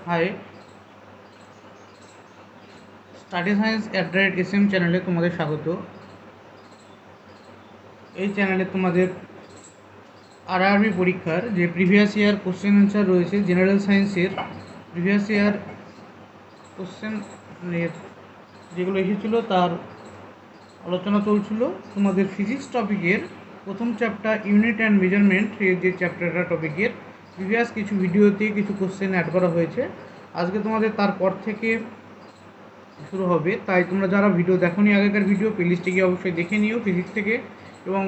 High, study science @SM চ্যানেলে তোমাদের স্বাগত। এই চ্যানেলে তোমাদের আরআরবি পরীক্ষার যে প্রিভিয়াস ইয়ার কোশ্চেন অ্যান্সার রয়েছে, জেনারেল সায়েন্সের প্রিভিয়াস ইয়ার কোশ্চেন যেগুলো এসেছিলো তার আলোচনা চলছিল। তোমাদের ফিজিক্স টপিকের প্রথম চ্যাপ্টার ইউনিট অ্যান্ড মেজারমেন্ট, যে চ্যাপ্টারটা টপিকের প্রিভিয়াস কিছু ভিডিওতে কিছু কোশ্চেন অ্যাড করা হয়েছে। আজকে তোমাদের তারপর থেকে শুরু হবে, তাই তোমরা যারা ভিডিও দেখোনি আগেকার ভিডিও, প্লেলিস্টে গিয়ে অবশ্যই দেখে নিও ফিজিক্স থেকে। এবং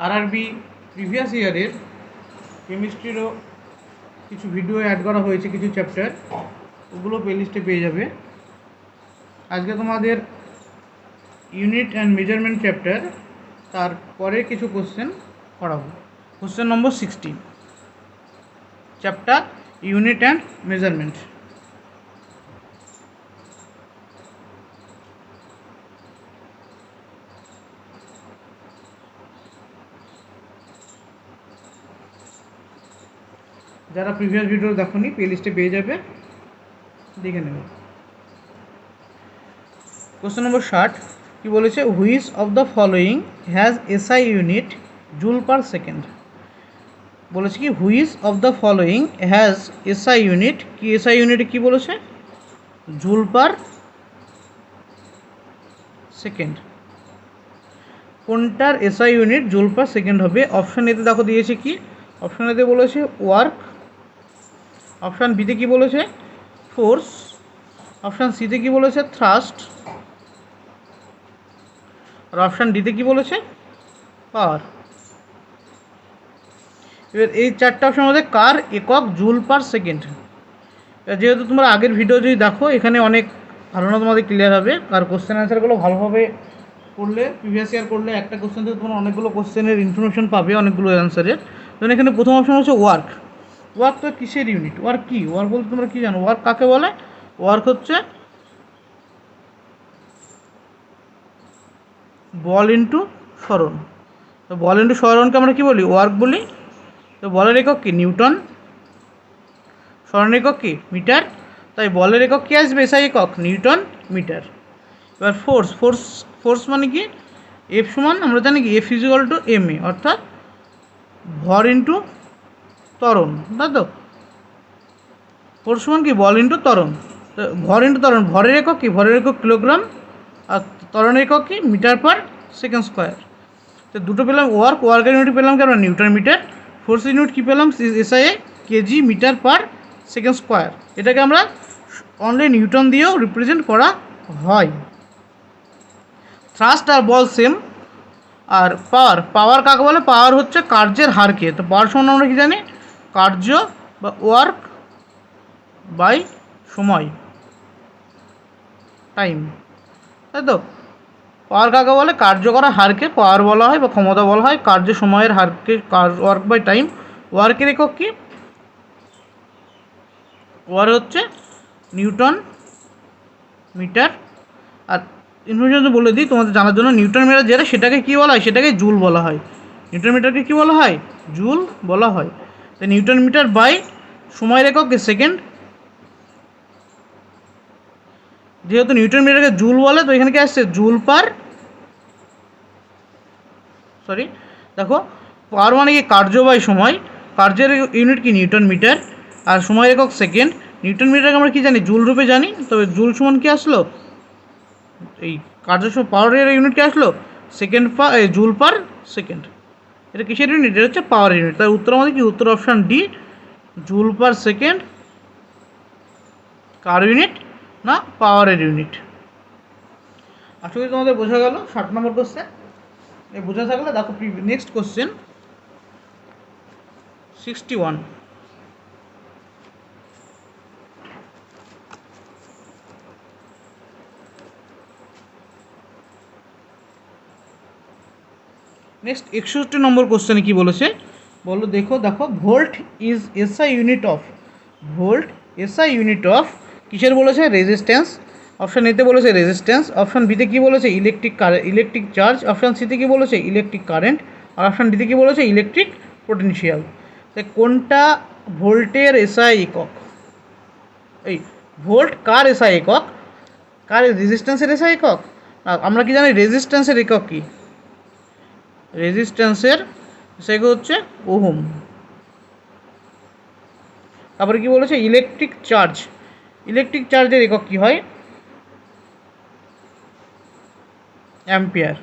আরআরবি প্রিভিয়াস ইয়ারের কেমিস্ট্রিরও কিছু ভিডিও অ্যাড করা হয়েছে, কিছু চ্যাপ্টার, ওগুলো প্লেলিস্টে পেয়ে যাবে। আজকে তোমাদের ইউনিট অ্যান্ড মেজারমেন্ট চ্যাপ্টার, তারপরে কিছু কোশ্চেন করাবো। Question number 16, chapter unit and measurement. যারা প্রিভিয়াস ভিডিও দেখোনি প্লেলিস্টে পেয়ে যাবে, দেখে নেবে। কোশ্চেন নম্বর 60 কি বলেছে, which of the following has SI unit joule per second. বলেছে কি which of the following has SI unit, কি এসআই ইউনিটে কি বলেছে, জুল পার সেকেন্ড। কোনটার SI unit joule per second হবে? অপশান এতে দেখো দিয়েছে কি, অপশান এতে বলেছে ওয়ার্ক, অপশান বিতে কি বলেছে ফোর্স, অপশান সিতে কি বলেছে থ্রাস্ট, আর অপশান ডিতে কি বলেছে পাওয়ার। এবার এই চারটা অপশান মধ্যে কার একক জুল পার সেকেন্ড? যেহেতু তোমরা আগের ভিডিও যদি দেখো, এখানে অনেক ধারণা তোমাদের ক্লিয়ার হবে। আর কোশ্চেন অ্যান্সারগুলো ভালোভাবে করলে, প্রিভিয়াস ইয়ার করলে, একটা কোশ্চেন থেকে তোমরা অনেকগুলো কোশ্চেনের ইনফরমেশন পাবে, অনেকগুলো অ্যান্সারের। যেমন এখানে প্রথম অপশান হচ্ছে ওয়ার্ক। ওয়ার্ক তো কিসের ইউনিট? ওয়ার্ক কি? ওয়ার্ক বলতে তোমরা কী জানো? ওয়ার্ক কাকে বলে? ওয়ার্ক হচ্ছে বল ইন্টু সরণ। তো বল ইন্টু সরণকে আমরা কী বলি? ওয়ার্ক বলি। তো বলের একক কি? নিউটন। সরণের একক কি? মিটার। তাই বলের একক কী আসবে? এসআই একক নিউটন মিটার। এবার ফোর্স, ফোর্স মানে কি? এফ সমান আমরা জানি কি F is equal to M A, অর্থাৎ ভর ইন্টু ত্বরণ, তাই তো? ফোর্স সমান কি? বল ইন্টু ত্বরণ। ভর ইন্টু ত্বরণ, ভরের একক কি? ভরের একক কিলোগ্রাম, আর ত্বরণের একক কি? Metre per second square. তো দুটো পেলাম ওয়ার্ক, ওয়ার্কের ইউনিট পেলাম কি আমরা? Newton metre. ফোর্স ইউনিট কী পেলাম? SI kg metre per second square. এটাকে আমরা অনলি নিউটন দিয়েও রিপ্রেজেন্ট করা হয়। থ্রাস্ট আর বল সেম। আর পাওয়ার, পাওয়ার কাকে বলে? পাওয়ার হচ্ছে কার্যের হারকে। তো পাওয়ার সমান আমরা কি জানি? কার্য বা ওয়ার্ক বাই সময়, টাইম, তাই তো? পাওয়ার কাকে বলে? কার্য করা হারকে পাওয়ার বলা হয় বা ক্ষমতা বলা হয়। কার্য সময়ের হারকে ওয়ার্ক বাই টাইম। ওয়ার্কের একক কি? ওয়ার্ক হচ্ছে নিউটন মিটার। আর ইনফরমেশন বলে দিই তোমাদের জানার জন্য, নিউটন মিটার যেটা, সেটাকে কী বলা হয়? সেটাকে জুল বলা হয়। নিউটন মিটারকে কী বলা হয়? জুল বলা হয়। তো নিউটন মিটার বাই সময়ের একক সেকেন্ড। যেহেতু নিউটন মিটারকে জুল বলে, তো এখানে কি আসছে? জুল পার, সরি দেখো, পাওয়ার মানে কি? কার্য বাই সময়। কার্যের ইউনিট কি? Newton metre. আর সময়ের একক সেকেন্ড। নিউটন মিটারকে আমরা কি জানি? জুল রূপে জানি। তবে জুল সমান কি আসলো? এই কার্য পাওয়ারের ইউনিট কি আসলো? সেকেন্ড পার, জুল পার সেকেন্ড। এটা কিসের ইউনিট? এটা হচ্ছে পাওয়ার ইউনিট। তার উত্তর আমাদের কি? উত্তর option D, joule per second. কার ইউনিট? না পাওয়ারের ইউনিট। আশা করি তোমাদের বোঝা গেল 60 নম্বর কোশ্চেন। বোঝা থাকলে দেখো নেক্সট কোশ্চেন 61। নেক্সট 61 নম্বর কোশ্চেনে কী বলেছে বলো, দেখো volt is SI unit of. Volt SI unit of কিসের বলেছে? রেজিস্ট্যান্স। অপশান এতে বলেছে রেজিস্ট্যান্স, অপশান বিতে কী বলেছে? ইলেকট্রিক চার্জ, অপশান সিতে কী বলেছে? ইলেকট্রিক কারেন্ট, আর অপশান ডিতে কী বলেছে? Electric potential. তাই কোনটা ভোল্টের এসআই একক? এই ভোল্ট কার এসআই একক, কার রেজিস্ট্যান্সের এসআই একক। আমরা কি জানি রেজিস্ট্যান্সের একক কি, রেজিস্ট্যান্সের এসআই একক হচ্ছে ওহম। তারপরে কি বলেছে ইলেকট্রিক চার্জ, ইলেকট্রিক চার্জের একক কি হয়, অ্যাম্পিয়ার।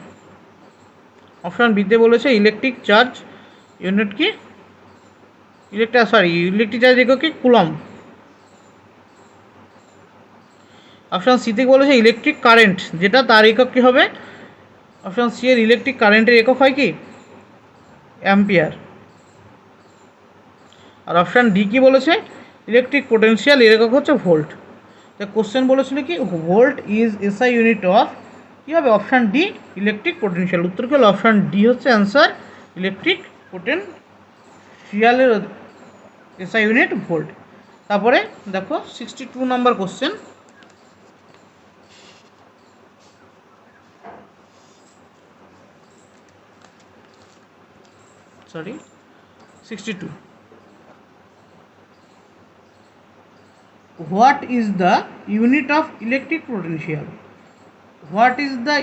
অপশন বিতে বলেছে ইলেকট্রিক চার্জ ইউনিট কি, ইলেকট্রিক চার্জ একক কি, কুলম্ব। অপশন সিতে বলেছে ইলেকট্রিক কারেন্ট, যেটা তার একক কী হবে, অপশন সি এর ইলেকট্রিক কারেন্টের একক হয় কি, অ্যাম্পিয়ার। আর অপশান ডি কি বলেছে ইলেকট্রিক পোটেনশিয়াল, এর একক হচ্ছে ভোল্ট। তো কোশ্চেন বলেছিল কি volt is SI unit of, কী হবে অপশান ডি ইলেকট্রিক পোটেনশিয়াল। উত্তর কি হলো অপশান ডি হচ্ছে অ্যান্সার, ইলেকট্রিক পোটেনশিয়ালের এসআই ইউনিট ভোল্ট। তারপরে দেখো 62 নম্বর question, sorry 62, what is the unit of electric potential, what is the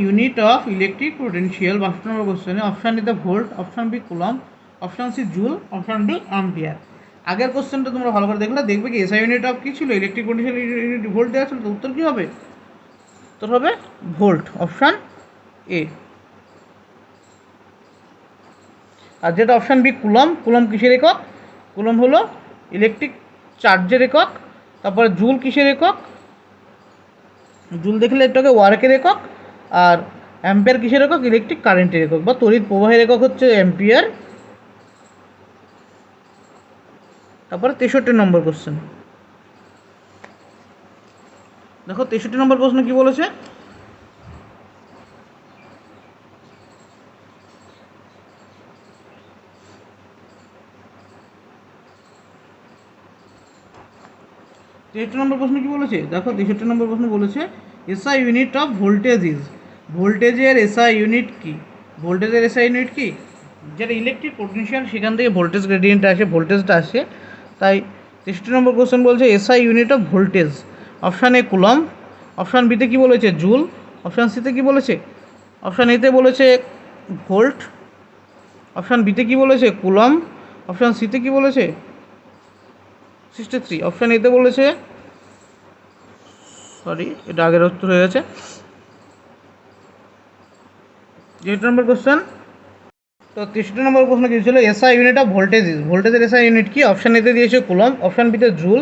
unit of electric potential। 52 number কোশ্চেনে option A volt, option B coulomb, option C joule, option D ampere. আগের কোশ্চেনটা তোমরা ভালো করে দেখবে কি এসআই ইউনিট অফ কী ছিল, electric potential unit volt দেওয়া ছিল। তো উত্তর কী হবে, উত্তর হবে ভোল্ট, অপশান এ। আর যেটা অপশান বি কুলম্ব, কুলম্ব কিসের একক, কুলম্ব হলো ইলেকট্রিক চার্জের একক। তারপরে জুল কিসের একক, জুল দেখলে এটাকে ওয়ার্কের একক। আর অ্যাম্পিয়ার কিসের একক, ইলেকট্রিক কারেন্টের একক বা তড়িৎ প্রবাহের একক হচ্ছে অ্যাম্পিয়ার। তারপরে 63 নম্বর কোশ্চেন, দেখো 63 নম্বর প্রশ্ন কি বলেছে, নম্বর প্রশ্ন কি বলেছে দেখো 63 নম্বর প্রশ্ন বলেছে SI unit of voltage is, ভোল্টেজের এসআই ইউনিট কি, ভোল্টেজের এসআই ইউনিট কি, যেটা ইলেকট্রিক পোটেনশিয়াল সেখান থেকে ভোল্টেজ গ্রেডিয়েন্ট আসে, ভোল্টেজটা আসে। তাই 63 নম্বর কোশ্চেন বলছে SI unit of voltage. Option A coulomb, option বিতে কি বলেছে জুল, অপশান সিতে কি বলেছে, অপশান এতে বলেছে ভোল্ট, অপশান বিতে কি বলেছে কুলম্ব, অপশান সিতে কি বলেছে 63, অপশান এতে বলেছে, সরি এটা আগের উত্তর হয়ে গেছে। 8 নম্বর কোশ্চেন, তো 63 নম্বর প্রশ্ন কি ছিল SI unit of voltage is, ভোল্টেজের এসআই ইউনিট কি, অপশান এতে দিয়েছে কুলম্ব, অপশান বিতে জুল,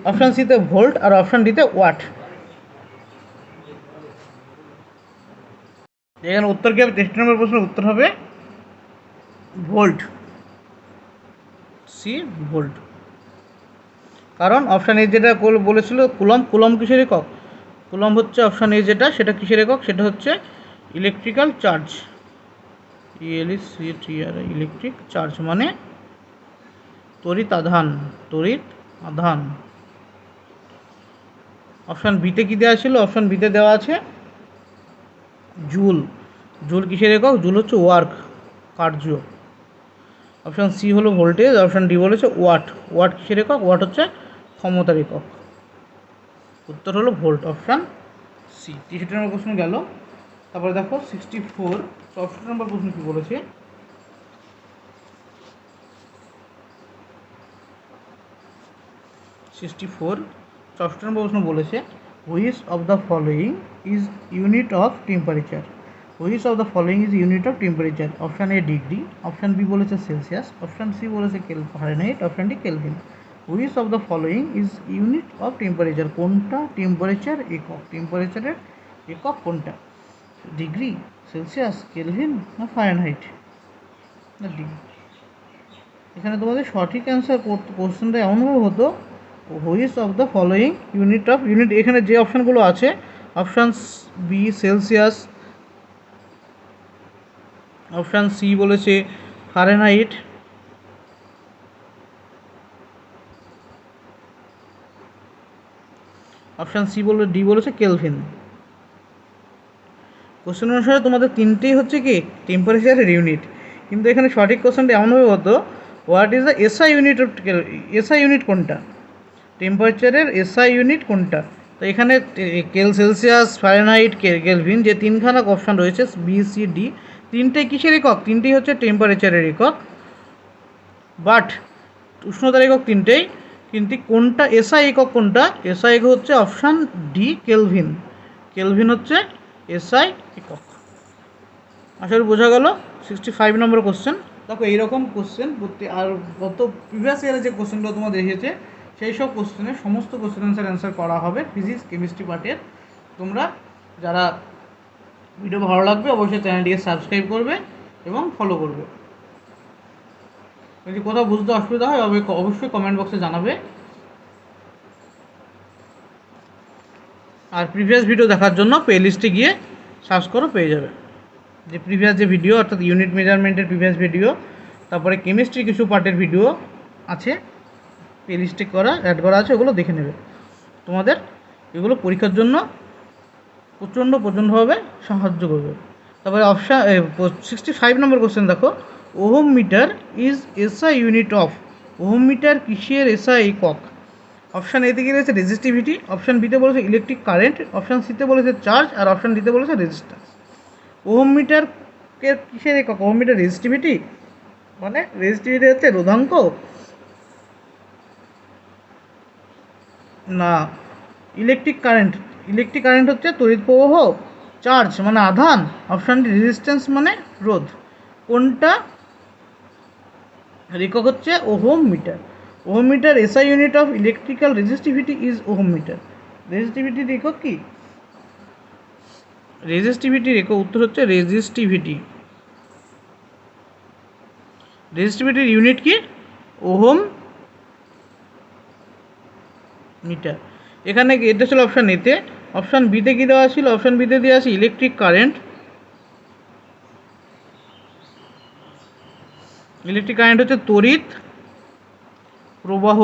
অপশান সিতে ভোল্ট আর অপশান ডিতে ওয়াট। এখানে উত্তর কি হবে, 63 নম্বর প্রশ্নের উত্তর হবে ভোল্ট, সি ভোল্ট। কারণ অপশান এ যেটা বলেছিল কুলম্ব, কুলম্ব কিসের একক, কুলম্ব হচ্ছে অপশান এ যেটা, সেটা কিসের একক, সেটা হচ্ছে ইলেকট্রিক্যাল চার্জ, ইলেকট্রিক চার্জ মানে তড়িৎ আধান, তড়িৎ আধান। অপশান বিতে কি দেওয়া ছিল, অপশান বিতে দেওয়া আছে জুল, জুল কিসের একক, জুল হচ্ছে ওয়ার্ক, কার্য। অপশান সি হলো ভোল্টেজ, অপশান ডি বলেছে ওয়াট, ওয়াট কিসের একক, ওয়াট হচ্ছে ক্ষমতার একক। উত্তর হলো ভোল্ট, অপশান সি। 63 নম্বর প্রশ্ন গেল। তারপরে দেখো 64, 64 নম্বর প্রশ্ন কী বলেছে, নম্বর প্রশ্ন বলেছে which of the following is unit of temperature, which of the following is unit of temperature. Option A degree, option B বলেছে সেলসিয়াস, অপশান সি বলেছে Fahrenheit, option D Kelvin. Which of the following is unit of temperature, কোনটা temperature একক, টেম্পারেচারের একক কোনটা, degree, Celsius, Kelvin না Fahrenheit না degree. এখানে তোমাদের সঠিক অ্যান্সার কোশ্চেনটা এমনভাবে হতো which of the following unit of, unit এখানে যে অপশানগুলো আছে option B Celsius, option C বলেছে ফারেনহাইট, অপশান সি বলে ডি বলেছে কেলভিন। কোশ্চেন অনুসারে তোমাদের তিনটেই হচ্ছে কি টেম্পারেচারের ইউনিট, কিন্তু এখানে সঠিক কোশ্চেনটা এমনভাবে হতো what is the SI unit of SI unit কোনটা, টেম্পারেচারের এসআই ইউনিট কোনটা? তো এখানে সেলসিয়াস, ফারেনহাইট, কেলভিন যে তিনখানা অপশান রয়েছে বি সি ডি, তিনটেই কিসের একক? তিনটেই হচ্ছে টেম্পারেচারের একক, বাট উষ্ণতার একক তিনটেই, কিন্তু কোনটা এসআই একক কোনটা? এসআই একক হচ্ছে অপশান ডি, কেলভিন। কেলভিন হচ্ছে এসআই একক। আশা করি বোঝা গেল। 65 নম্বর কোশ্চেন। দেখো এইরকম কোশ্চেন আর গত প্রিভিয়াস ইয়ারে যে কোশ্চেনগুলো তোমাদের এসেছে সেই সব কোশ্চেনের সমস্ত কোশ্চেন অ্যান্সার করা হবে ফিজিক্স কেমিস্ট্রি পার্টের। তোমরা যারা ভিডিও ভালো লাগবে অবশ্যই চ্যানেলটিকে সাবস্ক্রাইব করবে এবং ফলো করবে। যদি কোথাও বুঝতে অসুবিধা হয় অবশ্যই কমেন্ট বক্সে জানাবে। আর প্রিভিয়াস ভিডিও দেখার জন্য প্লেলিস্টে গিয়ে সার্চ করো, পেয়ে যাবে যে প্রিভিয়াস যে ভিডিও অর্থাৎ ইউনিট মেজারমেন্টের প্রিভিয়াস ভিডিও, তারপরে কেমিস্ট্রি কিছু পার্টের ভিডিও আছে প্লেলিস্টে অ্যাড করা আছে, ওগুলো দেখে নেবে। তোমাদের এগুলো পরীক্ষার জন্য প্রচণ্ডভাবে সাহায্য করবে। তারপরে অপশান 65 নম্বর কোশ্চেন দেখো, ohm metre is SI unit of. Ohm metre কিসের এসআই একক? অপশান এতে কি রয়েছে? রেজিস্টিভিটি। অপশান বিতে বলেছে ইলেকট্রিক কারেন্ট। অপশান সিতে বলেছে চার্জ। আর অপশান ডিতে বলেছে রেজিস্ট্যান্স। ওহম মিটার কিসের একক? ওহম মিটার রেজিস্টিভিটি, মানে রেজিস্টিভিটি হচ্ছে রোধাঙ্ক না। ইলেকট্রিক কারেন্ট হচ্ছে তড়িৎ প্রবাহ। চার্জ মানে আধান। অপশানটি রেজিস্ট্যান্স মানে রোধ। কোনটা একক হচ্ছে ohm meter. Ohm meter SI unit of electrical resistivity is ohm meter. রেজিস্টিভিটির একক কি? রেজিস্টিভিটির একক উত্তর হচ্ছে রেজিস্টিভিটি। রেজিস্টিভিটির ইউনিট কি? Ohm meter. এখানে এটা ছিল অপশান এতে। অপশান বিতে কী দেওয়া ছিল? অপশান বিতে দেওয়া আছে ইলেকট্রিক কারেন্ট। ইলেকট্রিক কারেন্ট হচ্ছে তড়িৎ প্রবাহ,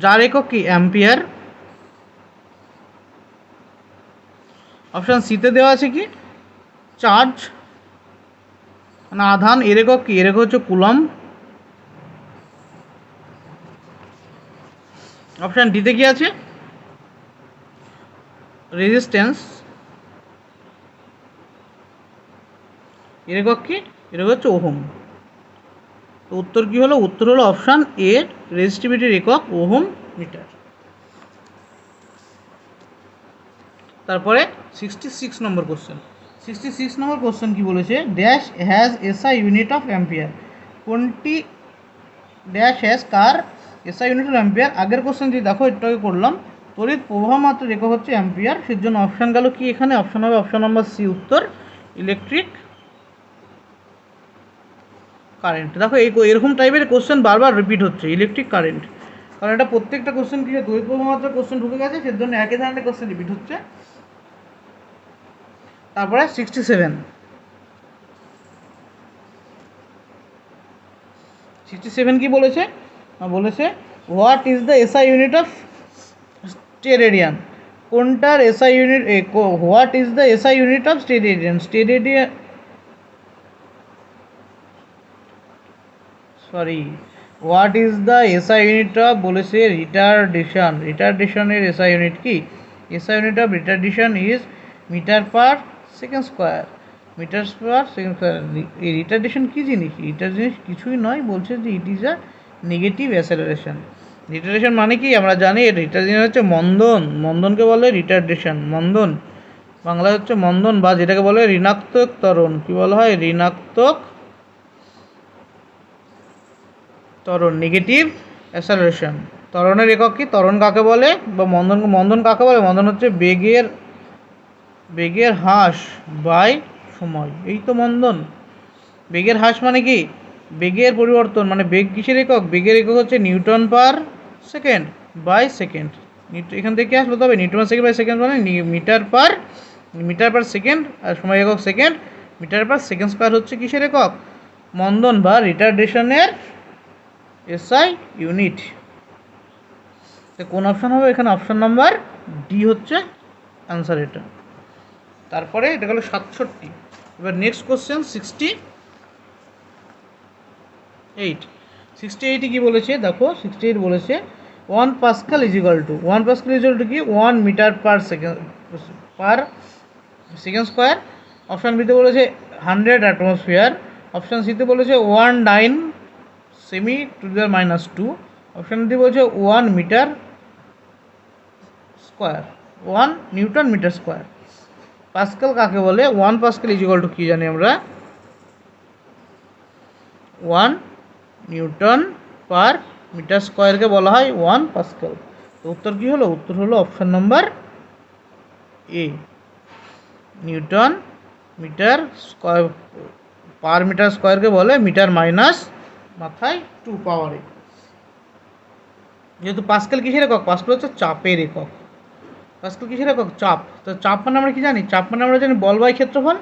যার একক কি? অ্যাম্পিয়ার। অপশান সিতে দেওয়া আছে কি? চার্জ মানে আধান, এর একক কি? এর একক হচ্ছে কুলম্ব। অপশান ডিতে কি আছে? রেজিস্ট্যান্স, এর একক কি? এর একক হচ্ছে ওহম। তো উত্তর কি হলো? উত্তর হলো অপশান এ, রেজিস্টিভিটির একক ওহম মিটার। তারপরে 66 নম্বর কোশ্চেন। 66 নম্বর কোশ্চেন কি বলেছে? Dash has SI unit of ampere. কোনটি ড্যাশ হ্যাজ কার এসআই ইউনিট অফ অ্যাম্পিয়ার? আগের কোশ্চেন যদি দেখো একটু আগে করলাম, তড়িৎ প্রবাহ মাত্রা একক হচ্ছে অ্যাম্পিয়ার। সেই জন্য অপশান গেল কি? এখানে অপশান হবে অপশান নম্বর সি, উত্তর ইলেকট্রিক কারেন্ট। দেখো এরকম টাইপের কোশ্চেন বারবার রিপিট হচ্ছে, ইলেকট্রিক কারেন্ট, কারণ এটা প্রত্যেকটা কোশ্চেন কি তড়িৎ প্রবাহ মাত্রা কোশ্চেন ঢুকে গেছে, সেজন্য একই ধরনের কোশ্চেন রিপিট হচ্ছে। তারপরে 67 কি বলেছে? বলেছে what is the SI unit of steradian. কোনটার SI unit? What is the SI unit of steradian? What is the SI unit of বলেছে রিটারডেশন। রিটারডেশনের এসআই ইউনিট কি? SI unit of retardation is meter per second square. Meter per second square. এই retardation কী জিনিস? জিনিস কিছুই নয়, বলছে যে it is a negative acceleration. Retardation মানে কি? আমরা জানি রিটারডেশন হচ্ছে মন্দন। মন্দনকে বলে রিটারডেশন। মন্দন বাংলায় হচ্ছে মন্দন, বা যেটাকে বলে ঋণাত্মক ত্বরণ। কি বলা হয়? ঋণাত্মক ত্বরণ, নেগেটিভ অ্যাসেলারেশন। ত্বরণের একক কি? ত্বরণ কাকে বলে বা মন্দন কাকে বলে? মন্দন হচ্ছে বেগের হ্রাস বাই সময়, এই তো মন্দন। বেগের হ্রাস মানে কি? বেগের পরিবর্তন, মানে বেগ কিসের একক? বেগের একক হচ্ছে newton per second by second. এখান থেকে আসলে তবে newton per second by second মানে মিটার পার সেকেন্ড, আর সময় একক second. Metre per second square হচ্ছে কিসের একক? মন্দন বা রিটারডেশনের এসআই ইউনিট। কোন অপশান হবে এখানে? অপশান নাম্বার ডি হচ্ছে অ্যান্সার এটা। তারপরে এটা গেল 67। এবার নেক্সট কোশ্চেন 68। 68 কি বলেছে দেখো, 68 বলেছে 1 পাস্কাল ইজ ইকুয়াল টু কি 1 metre per second square. Option বিতে বলেছে 100 অ্যাটমসফিয়ার। অপশান সিতে বলেছে 19 সেমি টু দি -2। অপশান ডি বলছে 1 metre square, 1 newton metre square. Pascal কাকে বলে? 1 পাস্কাল ইজ ইকুয়াল টু কী জানি আমরা, 1 নিউটন পার মিটার স্কোয়ারকে বলা হয় 1 পাস্কাল। তো উত্তর কী হলো? উত্তর হলো option number A, newton metre square per meter স্কোয়ারকে বলে মিটার মাইনাস মাথায় 2 পাওয়ারে। যেহেতু পাস্কাল কিসের একক? পাস্কাল হচ্ছে চাপের একক। পাস্কাল কিসের একক? চাপ। তো চাপ মানে আমরা কি জানি? চাপ মানে আমরা জানি বল বাই ক্ষেত্রফল।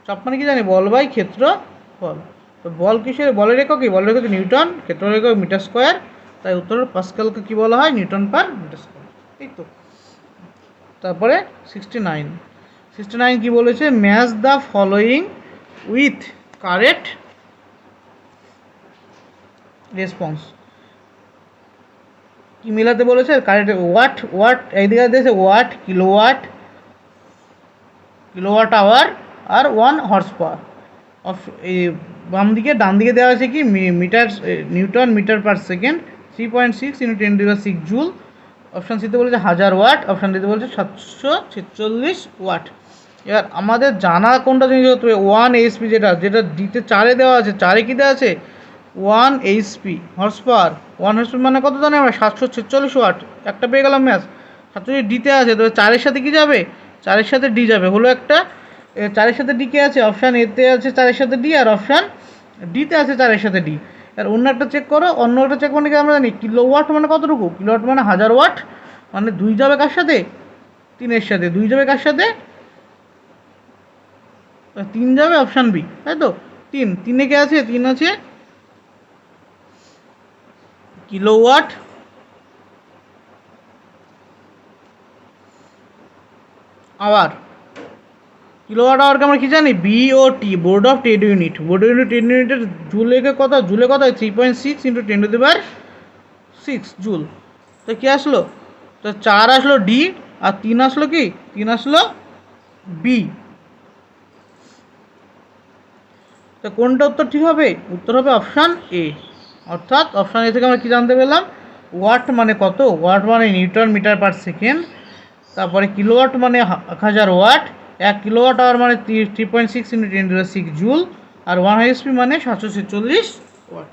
চাপ মানে কি জানি? বল বাই ক্ষেত্রফল। তো বল কিসের? বলের একক কি? বলের একক হচ্ছে নিউটন, ক্ষেত্রের একক মিটার স্কোয়ার। তাই উত্তর পাস্কালকে কি বলা হয়? Newton per metre square. এই তো। তারপরে 69 কি বলেছে? Match the following with correct response. কি মিলাতে বলেছে? কারেক্ট ওয়াট এইদিকে দিয়েছে ওয়াট, কিলোওয়াট আওয়ার আর 1 হর্স পাওয়ার। এই বাম দিকে ডান দিকে দেওয়া আছে কি metre, newton metre per second, 3.6 × 10⁶ joule. Option সিতে বলেছে 1000 ওয়াট, অপশান ডিতে বলেছে 746 ওয়াট। এবার আমাদের জানা কোনটা জিনিস হতে হবে? 1 HP যেটা ডিতে 4-এ দেওয়া আছে, 4-এ কী দেওয়া আছে? 1 HP হর্স পাওয়ার। 1 হর্স মানে কত জানি আমরা? 746 ওয়াট। একটা পেয়ে গেলাম ম্যাচ। 746 ডিতে আছে, তবে 4-এর সাথে কী যাবে? 4-এর সাথে ডি যাবে, হলো একটা। 4-এর সাথে ডি কে আছে? অপশান এতে আছে 4-এর সাথে ডি, আর অপশান ডিতে আছে 4-এর সাথে ডি। আর অন্য একটা চেক করো, অন্য একটা চেক মানে কি আমরা জানি? কিলোওয়াট মানে কতটুকু? কিলোওয়াট মানে 1000 ওয়াট। মানে 2 যাবে কার সাথে? 3-এর সাথে। 2 যাবে কার সাথে? 3 যাবে অপশান বি, তাই তো? 3-এ কে আছে? 3 আছে কিলোওয়াট আওয়ার। কিলোওয়াট আওয়ারকে আমরা কি জানি? BOT, board of trade unit. Board of trade ইউনিটের জুলে কত? 3.6 × 10⁶ জুল। তো কী আসলো? তো 4 আসলো ডি, আর 3 আসলো কি? 3 আসলো বি। তো কোনটা উত্তর ঠিক হবে? উত্তর হবে অপশান এ। অর্থাৎ অপশান এ থেকে আমরা কী জানতে পেলাম? ওয়াট মানে কত? ওয়াট মানে নিউটন মিটার পার সেকেন্ড। তারপরে কিলোওয়াট মানে 1000 ওয়াট। 1 কিলোওয়াট আওয়ার মানে 3.6 × 10⁶ জুল। আর 1 HP মানে 746 ওয়াট।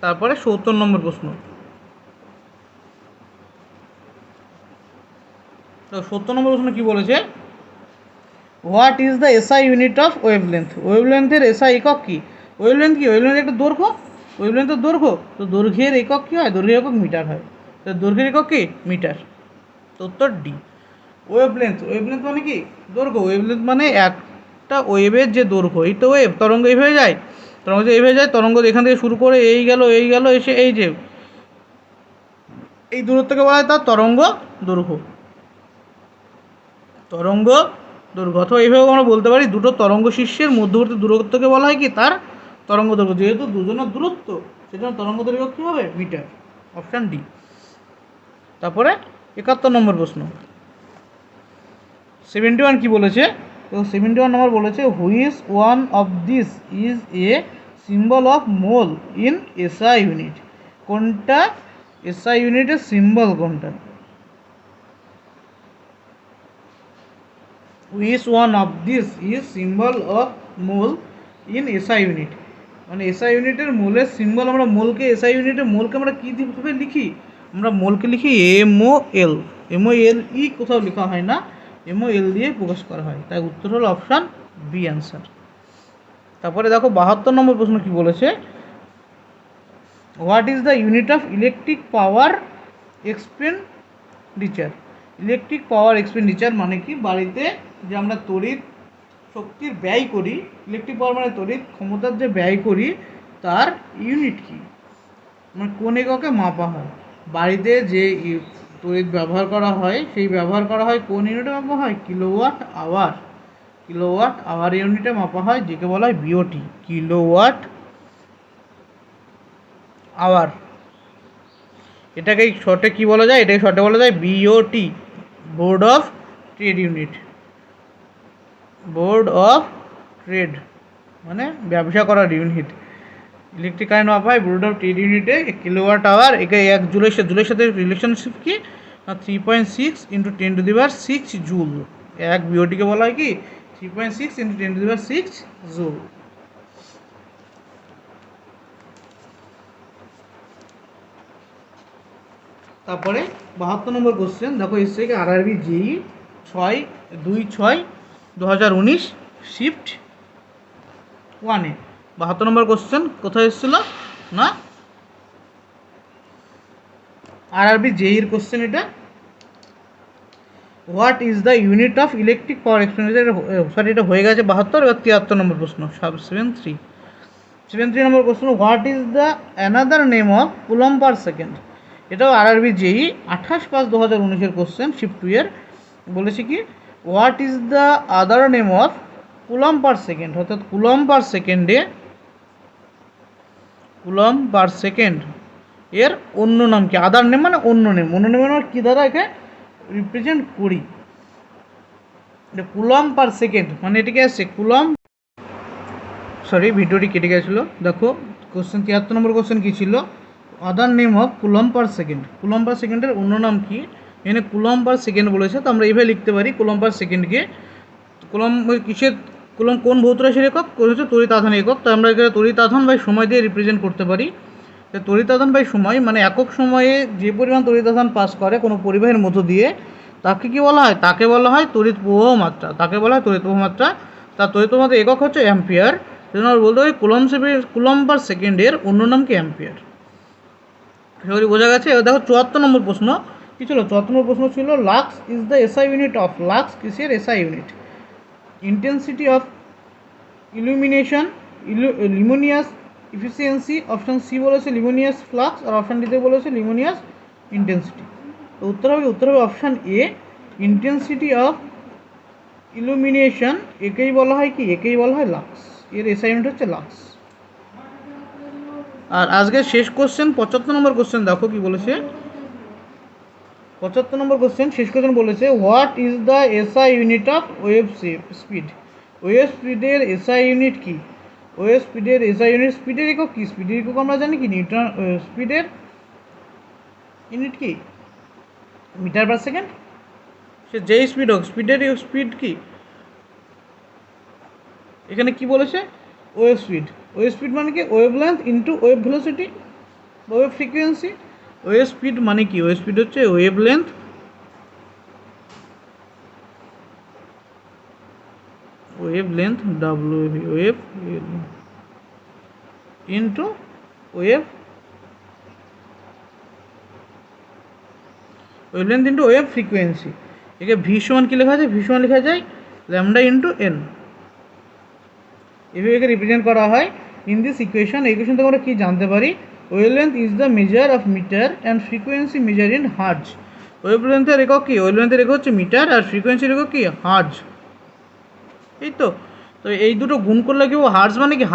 তারপরে 70 নম্বর প্রশ্ন। তো 70 নম্বর প্রশ্ন কী বলেছে? What is the SI unit of wavelength? ওয়েভলেন্থের এসআই একক কী? ওয়েভলেন্থ কি? ওয়েভলেন্থ একটা দৈর্ঘ্য। ওয়েভলেন্থের দৈর্ঘ্য। তো দৈর্ঘ্যের একক কী হয়? দৈর্ঘ্যের একক মিটার হয়। তো দৈর্ঘ্যের একক কি? মিটার। তো উত্তর ডি। ওয়েভলেন্থ মানে কি? দৈর্ঘ্য। ওয়েভলেন্থ মানে একটা ওয়েভের যে দৈর্ঘ্য। এই তো ওয়েভ, তরঙ্গ এইভাবে যায়, তরঙ্গ এখান থেকে শুরু করে এই গেল এসে এই যে এই দূরত্বকে বলা হয় তার তরঙ্গ দৈর্ঘ্য। অথবা এইভাবে আমরা বলতে পারি দুটো তরঙ্গ শীর্ষের মধ্যবর্তী দূরত্বকে বলা হয় কি? তার তরঙ্গ দৈর্ঘ্য। যেহেতু দুজনের দূরত্ব, সেজন্য তরঙ্গ দৈর্ঘ্য কী হবে? মিটার। Option D. তারপরে 71 নম্বর প্রশ্ন। 71 কি বলেছে? তো 71 নম্বর বলেছে which one of this is a symbol of mole in SI unit? কোনটা এসআই ইউনিটের সিম্বল কোনটা? Which one of this is symbol of mole in SI unit? মানে এসআই ইউনিটের মোলের সিম্বল। আমরা মোলকে, এসআই ইউনিটের মোলকে আমরা কী ভাবে লিখি? আমরা মোলকে লিখি MOL। MOLE কোথাও লেখা হয় না, MOL দিয়ে প্রকাশ করা হয়। তাই উত্তর হলো অপশান বি অ্যান্সার। তারপরে দেখো 72 নম্বর প্রশ্ন কি বলেছে? What is the unit of electric power expenditure? Electric power expenditure মানে কি? বাড়িতে যে আমরা তড়িৎ শক্তির ব্যয় করি, ইলেকট্রিক পাওয়ার মানে তড়িৎ ক্ষমতার যে ব্যয় করি, তার ইউনিট কি? মানে কোন এককে মাপা হয়? বাড়িতে যে তড়িৎ ব্যবহার করা হয়, সেই ব্যবহার করা হয় কোন ইউনিটে মাপা হয়? Kilowatt hour. কিলোওয়াট আওয়ার ইউনিটে মাপা হয়, যেকে বলা হয় বিওটি, কিলোওয়াট আওয়ার। এটাকে শর্টে কি বলা যায়? এটাকে শর্টে বলা যায় BOT, board of trade unit. Board of trade মানে ব্যবসা করার ইউনিট। ইলেকট্রিক কারেন্ট মাপা হয় বোর্ড অফ ট্রেড ইউনিটে কিলোওয়াট আওয়ার। একে 1 জুলের সাথে রিলেশনশিপ কি? 3.6 × 10⁶ জুল। 1 বিওটিকে বলা হয় কি? 3.6 × 10⁶ জুল। তারপরে 72 নম্বর কোশ্চেন দেখো, এসছে কি আরআরবি জেই 6/2/2019 শিফট 1-এ। 72 নম্বর কোশ্চেন কোথায় এসেছিল না? আরআরবি জেইর কোশ্চেন এটা। What is the unit of electric power expenditure? Sorry, এটা হয়ে গেছে 72। এবার 73 নম্বর প্রশ্ন, 73 নম্বর প্রশ্ন, what is the another name of coulomb per second? এটাও আরআরবি জেই 28/5/2019 কোশ্চেন, শিফট 2 এর। বলেছে কি what is the other name of coulomb per second, অর্থাৎ কুলম পার সেকেন্ড এর অন্য নাম কি? আদার নেম মানে অন্য নেম। অন্য নেম মানে কী দ্বারা একে রিপ্রেজেন্ট করি? কুলম পার সেকেন্ড মানে এটিকে আসছে কুলম। সরি, ভিডিওটি কেটে গেছিলো। দেখো কোশ্চেন 73 নম্বর কোশ্চেন কী ছিল? আদার name of coulomb per second. Coulomb পার সেকেন্ডের অন্য নাম কি? এখানে কুলম পার সেকেন্ড বলেছে, তো আমরা এইভাবে লিখতে পারি কুলম পার সেকেন্ডকে। কুলম কিসের? কুলম কোন ভৌত রাশির একক? হচ্ছে তড়িৎ আধান একক। তো আমরা এখানে তড়িৎ আধান বাই সময় দিয়ে রিপ্রেজেন্ট করতে পারি। তড়িৎ আধান বাই সময় মানে একক সময়ে যে পরিমাণ তড়িৎ আধান পাস করে কোনো পরিবাহের মধ্য দিয়ে, তাকে কি বলা হয়? তাকে বলা হয় তড়িৎ প্রবাহ মাত্রা। তাকে বলা হয় তড়িৎ প্রবাহ মাত্রা। তার তড়িৎ প্রবাহ একক হচ্ছে অ্যাম্পিয়ার। সেজন্য আমরা বলতে পারি কুলম পার সেকেন্ডের অন্য নাম কি? অ্যাম্পিয়ার। সেগুলি বোঝা গেছে। এবার দেখো 74 নম্বর প্রশ্ন কী ছিল? 74 নম্বর প্রশ্ন ছিল lux is the SI unit of. Lux কিসের SI unit? Intensity of illumination, luminous efficiency. Option C বলেছে লিমোনিয়াস ফ্লাক্স, আর অপশান ডিতে বলেছে লিমোনিয়াস ইন্টেন্সিটি। তো উত্তর হবে option A, intensity of illumination. একেই বলা হয় কি? একেই বলা হয় লাক্স। এর এসআই ইউনিট হচ্ছে লাক্স। আর আজকের শেষ কোশ্চেন 75 নম্বর কোশ্চেন দেখো কি বলেছে। 75 নম্বর কোশ্চেন, শেষ কোশ্চেন বলেছে what is the SI unit of wave speed? Wave স্পিডের এসআই ইউনিট কি? ওয়েভ স্পিডের এসআই ইউনিট, স্পিডের একক কি? স্পিডের একক আমরা জানি কি? নিউটন। স্পিডের ইউনিট কি? Metre per second. সে যেই স্পিড হোক, স্পিডের স্পিড কি? এখানে কি বলেছে? Wave speed. ওয়েভ স্পিড মানে কি? Wave length into wave velocity বা ওয়েভ ফ্রিকোয়েন্সি। ওয়েভ স্পিড মানে কি? ওয়েভ স্পিড হচ্ছে wave length wave into wave length into wave frequency. একে ভি সমান কী লেখা যায়? ভি সমান লেখা যায় ল্যামডা ইন্টু এন। এভাবে একে রিপ্রেজেন্ট করা হয় ইন দিস ইকুয়েশন। এই ইকুয়েশন থেকে আমরা কী জানতে পারি? Wavelength is the measure of meter and frequency measure in hertz. ওয়েভ লেন্থের একক কি? ওয়েভ লেন্থের একক হচ্ছে মিটার, আর ফ্রিকোয়েন্সির একক কি? হার্জ। এই তো। তো এই দুটো গুণ করলে কি? হার্জ মানে কি?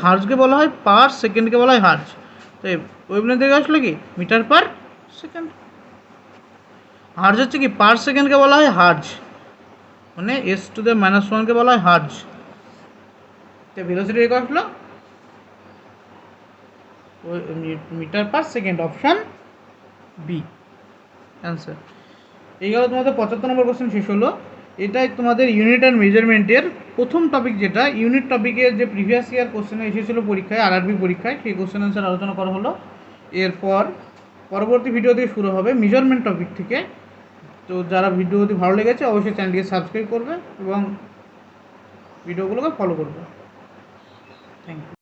হার্জকে বলা হয় পার সেকেন্ডকে বলা হয় হার্জ। তো ওয়েভ লেন্থের আসলে কি? Metre per second. হার্জ হচ্ছে কি? পার সেকেন্ডকে বলা হয় হার্জ, মানে s⁻⁻1কে বলা হয় হার্জ। তো ভেলোসিটি একক আসলো metre per second, option B answer. এই গেল তোমাদের 75 নম্বর কোশ্চেন শেষ হলো। এটাই তোমাদের ইউনিট অ্যান্ড মেজারমেন্টের প্রথম টপিক, যেটা ইউনিট টপিকের যে প্রিভিয়াস ইয়ার কোশ্চেন এসেছিলো পরীক্ষায়, আরআরবি পরীক্ষায়, সেই কোশ্চেন অ্যান্সার আলোচনা করা হলো। এরপর পরবর্তী ভিডিও থেকে শুরু হবে মেজারমেন্ট টপিক থেকে। তো যারা ভিডিওটি ভালো লেগেছে অবশ্যই চ্যানেলটিকে সাবস্ক্রাইব করবে এবং ভিডিওগুলোকে ফলো করবে। Thank you.